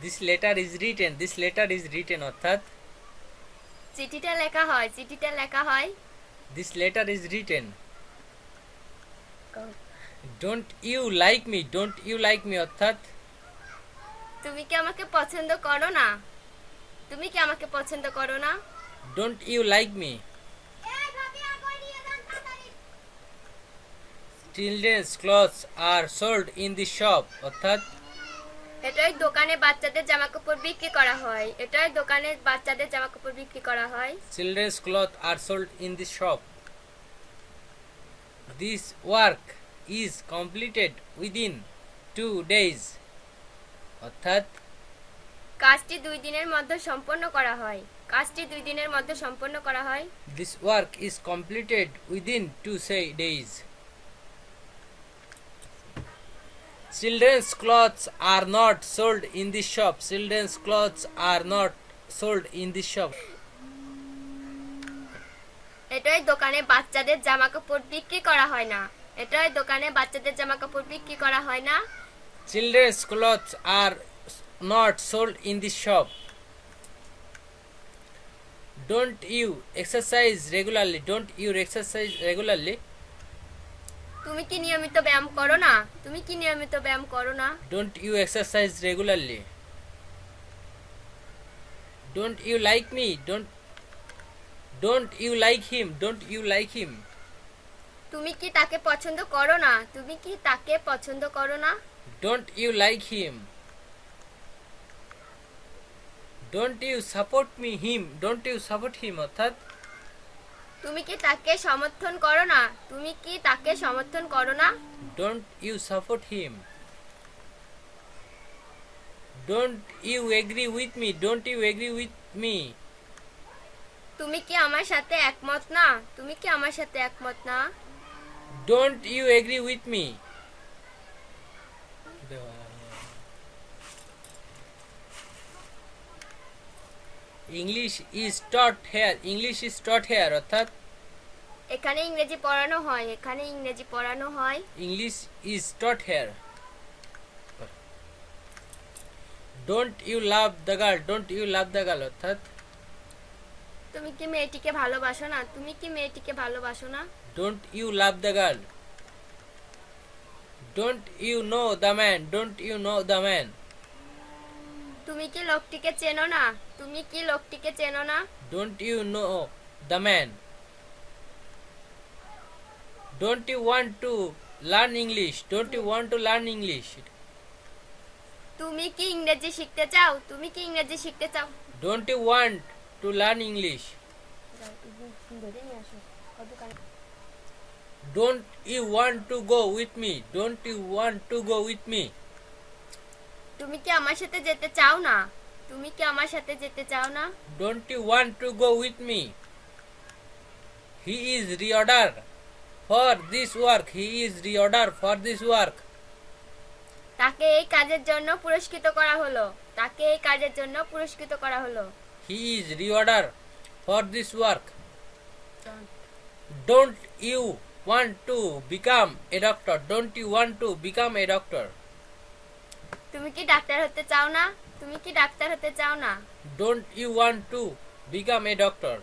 This letter is written. This letter is written অর্থাৎ চিঠিটা লেখা হয়, চিঠিটা লেখা হয়। This letter is written. Don't you like me? Don't you like me অর্থাৎ তুমি কি আমাকে পছন্দ করো না? তুমি কি আমাকে পছন্দ করো না? Don't you like me? Children's clothes are sold in the shop অর্থাৎ এটাই দোকানে বাচ্চাদের জামাকাপড় বিক্রি করা হয়। এটাই দোকানে বাচ্চাদের জামাকাপড় বিক্রি করা হয়। Children's clothes are sold in the shop. This work is completed within 2 days অর্থাৎ কাজটি 2 দিনের মধ্যে সম্পন্ন করা হয়। কাজটি 2 দিনের মধ্যে সম্পন্ন করা হয়। This work is completed within 2 days. Children's clothes are not sold in the shop. Children's clothes are not sold in the shop. এটাই দোকানে বাচ্চাদের জামাকাপড় বিক্রি করা হয় না। এটাই দোকানে বাচ্চাদের জামাকাপড় বিক্রি করা হয় না। Children's clothes are not sold in the shop. Don't you exercise regularly? Don't you exercise regularly? তুমি কি নিয়মিত ব্যায়াম করো না? তুমি কি নিয়মিত ব্যায়াম করো না? Don't you exercise regularly? Don't you like me? Don't you like him? Don't you like him? তুমি কি তাকে পছন্দ করো না? তুমি কি তাকে পছন্দ করো না? Don't you like him? Don't you support me him? Don't you support him অর্থাৎ তুমি কি তাকে সমর্থন করো না? তুমি কি তাকে সমর্থন করো না? Don't you support him? Don't you agree with me? Don't you agree with me? তুমি কি আমার সাথে একমত না? তুমি কি আমার সাথে একমত না? Don't you agree with me? English is taught here. English is taught here অর্থাৎ এখানে ইংরেজি পড়ানো হয়। এখানে ইংরেজি পড়ানো হয়। English is taught here. Don't you love the girl? Don't you love the girl অর্থাৎ তুমি কি মেয়েটিকে ভালোবাসো না? তুমি কি মেয়েটিকে ভালোবাসো না? Don't you love the girl? Don't you know the man? Don't you know the man? তুমি কি লোকটিকে চেনো না? তুমি কি লোকটিকে চেনো না? Don't you know the man? Don't you want to learn English? Don't you want to learn English? তুমি কি ইংরেজি শিখতে চাও? তুমি কি ইংরেজি শিখতে চাও? Don't you want to learn English? Don't you want to go with me? Don't you want to go with me? তুমি কি আমার সাথে যেতে চাও না? তুমি কি আমার সাথে যেতে চাও না? Don't you want to go with me? He is reordered for this work. He is reordered for this work. তাকে এই কাজের জন্য পুরস্কৃত করা হলো। তাকে এই কাজের জন্য পুরস্কৃত করা হলো। He is reordered for this work. Don't you want to become a doctor? Don't you want to become a doctor? তুমি কি ডাক্তার হতে চাও না? তুমি কি ডাক্তার হতে চাও না? Don't you want to become a doctor?